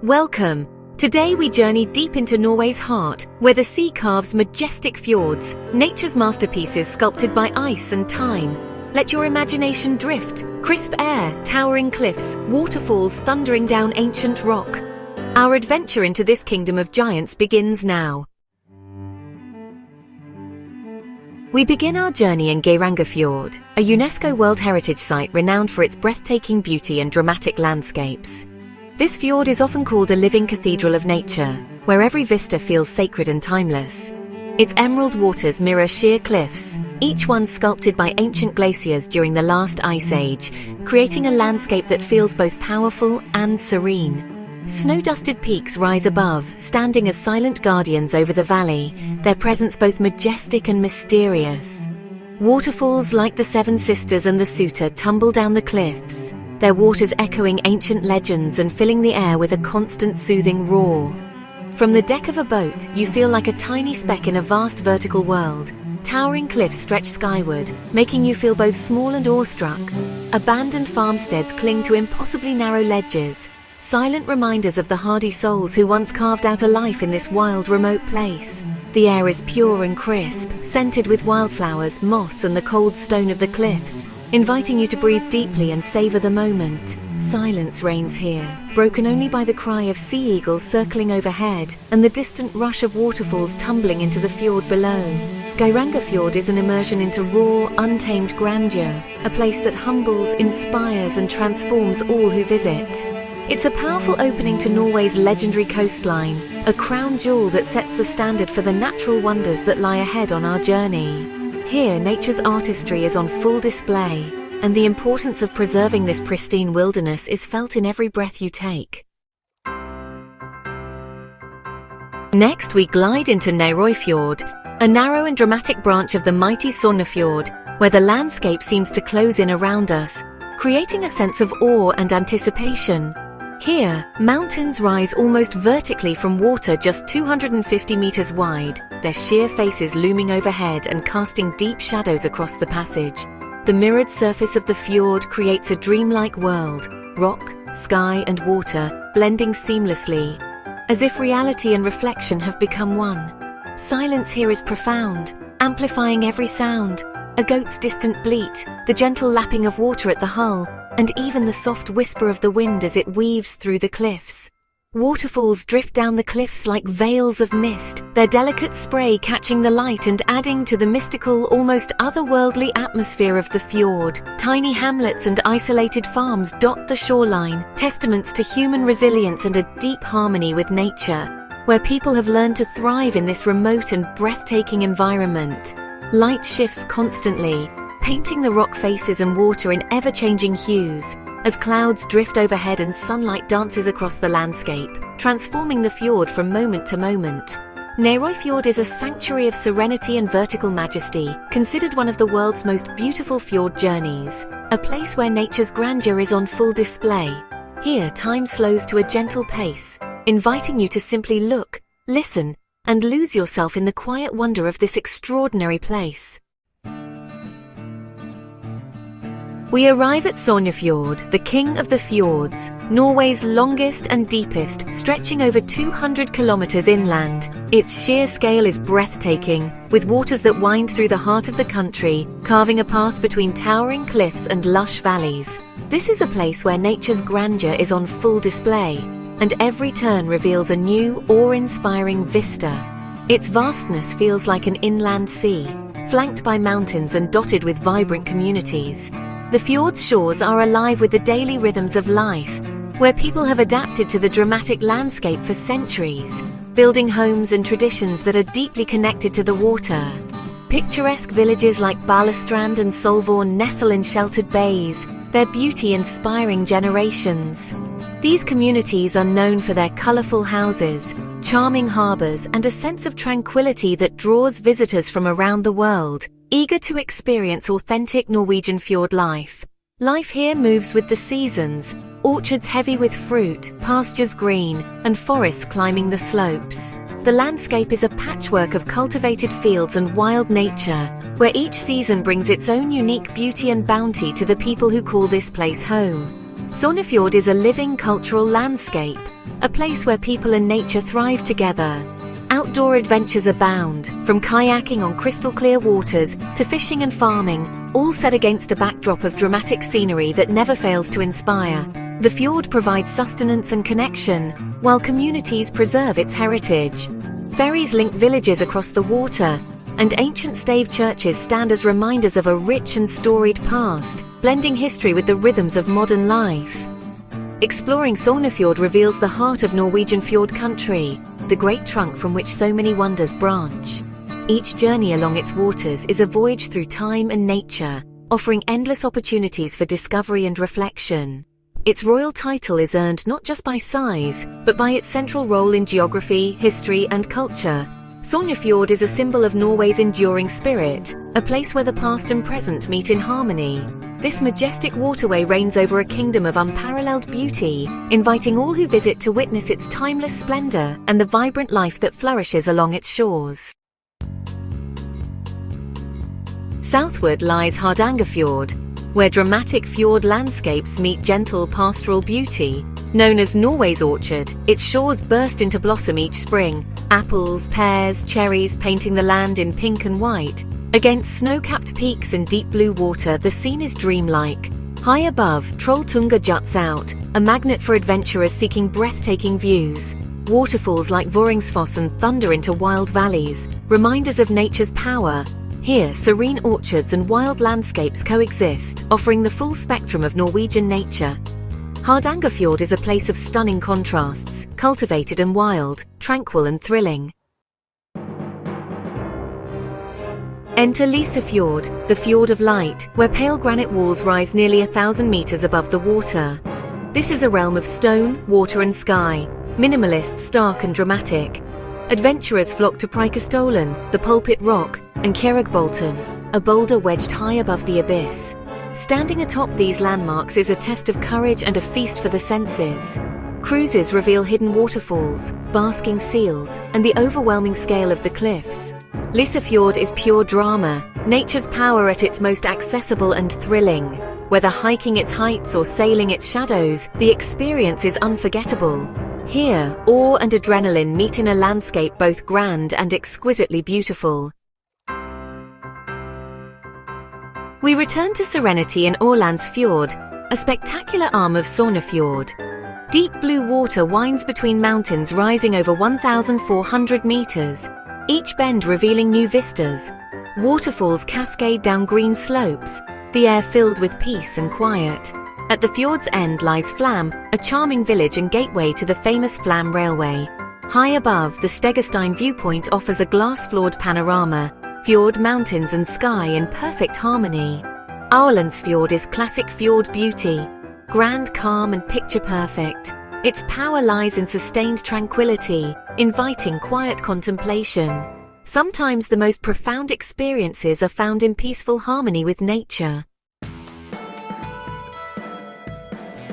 Welcome! Today we journey deep into Norway's heart, where the sea carves majestic fjords, nature's masterpieces sculpted by ice and time. Let your imagination drift, crisp air, towering cliffs, waterfalls thundering down ancient rock. Our adventure into this kingdom of giants begins now. We begin our journey in Fjord, a UNESCO World Heritage Site renowned for its breathtaking beauty and dramatic landscapes. This fjord is often called a living cathedral of nature, where every vista feels sacred and timeless. Its emerald waters mirror sheer cliffs, each one sculpted by ancient glaciers during the last ice age, creating a landscape that feels both powerful and serene. Snow-dusted peaks rise above, standing as silent guardians over the valley, their presence both majestic and mysterious. Waterfalls like the Seven Sisters and the Suter tumble down the cliffs, their waters echoing ancient legends and filling the air with a constant soothing roar. From the deck of a boat, you feel like a tiny speck in a vast vertical world. Towering cliffs stretch skyward, making you feel both small and awestruck. Abandoned farmsteads cling to impossibly narrow ledges, silent reminders of the hardy souls who once carved out a life in this wild, remote place. The air is pure and crisp, scented with wildflowers, moss and the cold stone of the cliffs, inviting you to breathe deeply and savor the moment. Silence reigns here, broken only by the cry of sea eagles circling overhead and the distant rush of waterfalls tumbling into the fjord below. Fjord is an immersion into raw, untamed grandeur, a place that humbles, inspires and transforms all who visit. It's a powerful opening to Norway's legendary coastline, a crown jewel that sets the standard for the natural wonders that lie ahead on our journey. Here, nature's artistry is on full display, and the importance of preserving this pristine wilderness is felt in every breath you take. Next, we glide into Fjord, a narrow and dramatic branch of the mighty Fjord, where the landscape seems to close in around us, creating a sense of awe and anticipation. Here, mountains rise almost vertically from water just 250 meters wide, their sheer faces looming overhead and casting deep shadows across the passage. The mirrored surface of the fjord creates a dreamlike world, rock, sky and water blending seamlessly, as if reality and reflection have become one. Silence here is profound, amplifying every sound, a goat's distant bleat, the gentle lapping of water at the hull, and even the soft whisper of the wind as it weaves through the cliffs. Waterfalls drift down the cliffs like veils of mist, their delicate spray catching the light and adding to the mystical, almost otherworldly atmosphere of the fjord. Tiny hamlets and isolated farms dot the shoreline, testaments to human resilience and a deep harmony with nature, where people have learned to thrive in this remote and breathtaking environment. Light shifts constantly, painting the rock faces and water in ever-changing hues, as clouds drift overhead and sunlight dances across the landscape, transforming the fjord from moment to moment. Fjord is a sanctuary of serenity and vertical majesty, considered one of the world's most beautiful fjord journeys, a place where nature's grandeur is on full display. Here, time slows to a gentle pace, inviting you to simply look, listen, and lose yourself in the quiet wonder of this extraordinary place. We arrive at Fjord, the king of the fjords, Norway's longest and deepest, stretching over 200 kilometers inland. Its sheer scale is breathtaking, with waters that wind through the heart of the country, carving a path between towering cliffs and lush valleys. This is a place where nature's grandeur is on full display, and every turn reveals a new, awe-inspiring vista. Its vastness feels like an inland sea, flanked by mountains and dotted with vibrant communities. The fjord's shores are alive with the daily rhythms of life, where people have adapted to the dramatic landscape for centuries, building homes and traditions that are deeply connected to the water. Picturesque villages like Balestrand and Solvorn nestle in sheltered bays, their beauty inspiring generations. These communities are known for their colorful houses, charming harbors, and a sense of tranquility that draws visitors from around the world, eager to experience authentic Norwegian fjord life. Life here moves with the seasons, orchards heavy with fruit, pastures green, and forests climbing the slopes. The landscape is a patchwork of cultivated fields and wild nature, where each season brings its own unique beauty and bounty to the people who call this place home. Fjord is a living cultural landscape, a place where people and nature thrive together. Outdoor adventures abound, from kayaking on crystal-clear waters to fishing and farming, all set against a backdrop of dramatic scenery that never fails to inspire. The fjord provides sustenance and connection, while communities preserve its heritage. Ferries link villages across the water, and ancient stave churches stand as reminders of a rich and storied past, blending history with the rhythms of modern life. Exploring Fjord reveals the heart of Norwegian fjord country, the great trunk from which so many wonders branch. Each journey along its waters is a voyage through time and nature, offering endless opportunities for discovery and reflection. Its royal title is earned not just by size, but by its central role in geography, history, and culture. Fjord is a symbol of Norway's enduring spirit, a place where the past and present meet in harmony. This majestic waterway reigns over a kingdom of unparalleled beauty, inviting all who visit to witness its timeless splendor and the vibrant life that flourishes along its shores. Southward lies Fjord, where dramatic fjord landscapes meet gentle pastoral beauty. Known as Norway's orchard, its shores burst into blossom each spring, apples, pears, cherries painting the land in pink and white. Against snow-capped peaks and deep blue water, the scene is dreamlike. High above, Trolltunga juts out, a magnet for adventurers seeking breathtaking views. Waterfalls like Voringsfoss and thunder into wild valleys, reminders of nature's power. Here, serene orchards and wild landscapes coexist, offering the full spectrum of Norwegian nature. Fjord is a place of stunning contrasts, cultivated and wild, tranquil and thrilling. Enter Fjord, the Fjord of Light, where pale granite walls rise nearly 1,000 meters above the water. This is a realm of stone, water and sky, minimalist, stark and dramatic. Adventurers flock to Preikestolen, the pulpit rock, and Kjeragbolten, a boulder wedged high above the abyss. Standing atop these landmarks is a test of courage and a feast for the senses. Cruises reveal hidden waterfalls, basking seals, and the overwhelming scale of the cliffs. Fjord is pure drama, nature's power at its most accessible and thrilling. Whether hiking its heights or sailing its shadows, the experience is unforgettable. Here, awe and adrenaline meet in a landscape both grand and exquisitely beautiful. We return to serenity in Fjord, a spectacular arm of Fjord. Deep blue water winds between mountains rising over 1,400 meters, each bend revealing new vistas. Waterfalls cascade down green slopes, the air filled with peace and quiet. At the fjord's end lies Flam, a charming village and gateway to the famous Flam Railway. High above, the Stegestein viewpoint offers a glass-floored panorama, fjord mountains and sky in perfect harmony. Fjord is classic fjord beauty, grand, calm and picture-perfect. Its power lies in sustained tranquility, inviting quiet contemplation. Sometimes the most profound experiences are found in peaceful harmony with nature.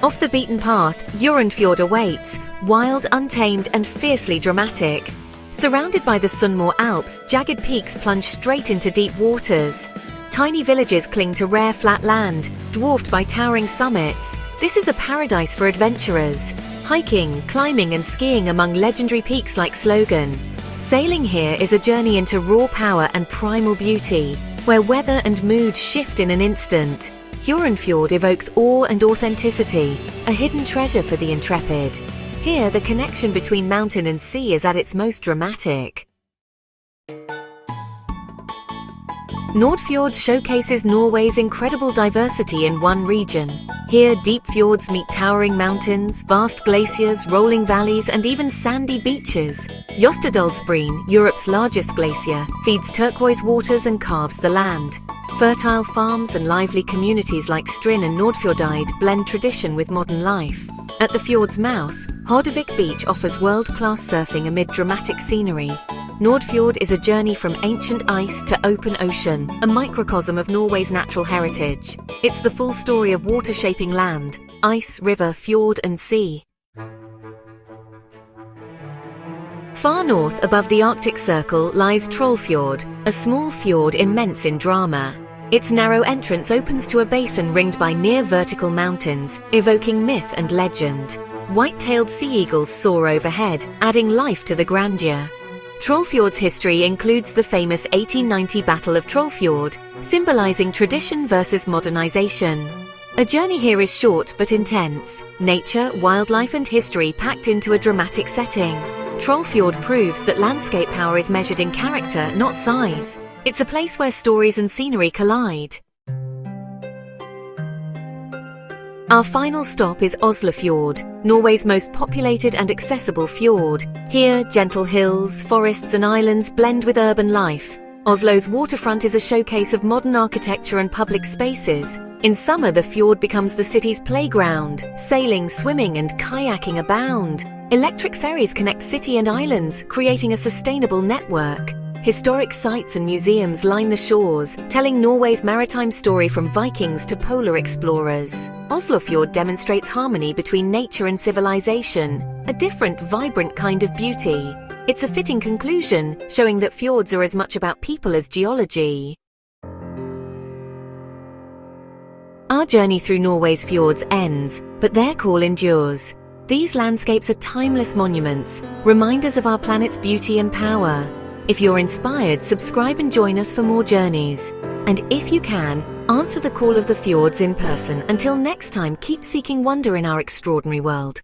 Off the beaten path, Fjord awaits, wild, untamed and fiercely dramatic. Surrounded by the Sunnmøre Alps, jagged peaks plunge straight into deep waters. Tiny villages cling to rare flat land, dwarfed by towering summits. This is a paradise for adventurers, hiking, climbing and skiing among legendary peaks like Slogan. Sailing here is a journey into raw power and primal beauty, where weather and mood shift in an instant. Fjord evokes awe and authenticity, a hidden treasure for the intrepid. Here, the connection between mountain and sea is at its most dramatic. Fjord showcases Norway's incredible diversity in one region. Here, deep fjords meet towering mountains, vast glaciers, rolling valleys, and even sandy beaches. Jostedalsbreen, Europe's largest glacier, feeds turquoise waters and carves the land. Fertile farms and lively communities like Strin and Nordfjordeid blend tradition with modern life. At the fjord's mouth, Hordevik Beach offers world-class surfing amid dramatic scenery. Fjord is a journey from ancient ice to open ocean, a microcosm of Norway's natural heritage. It's the full story of water shaping land, ice, river, fjord and sea. Far north above the Arctic Circle lies Trollfjord, a small fjord immense in drama. Its narrow entrance opens to a basin ringed by near-vertical mountains, evoking myth and legend. White-tailed sea eagles soar overhead, adding life to the grandeur. Trollfjord's history includes the famous 1890 Battle of Trollfjord, symbolizing tradition versus modernization. A journey here is short but intense, nature, wildlife and history packed into a dramatic setting. Trollfjord proves that landscape power is measured in character, not size. It's a place where stories and scenery collide. Our final stop is Fjord, Norway's most populated and accessible fjord. Here, gentle hills, forests and islands blend with urban life. Oslo's waterfront is a showcase of modern architecture and public spaces. In summer, the fjord becomes the city's playground. Sailing, swimming and kayaking abound. Electric ferries connect city and islands, creating a sustainable network. Historic sites and museums line the shores, telling Norway's maritime story from Vikings to polar explorers. Fjord demonstrates harmony between nature and civilization, a different, vibrant kind of beauty. It's a fitting conclusion, showing that fjords are as much about people as geology. Our journey through Norway's fjords ends, but their call endures. These landscapes are timeless monuments, reminders of our planet's beauty and power. If you're inspired, subscribe and join us for more journeys. And if you can, answer the call of the fjords in person. Until next time, keep seeking wonder in our extraordinary world.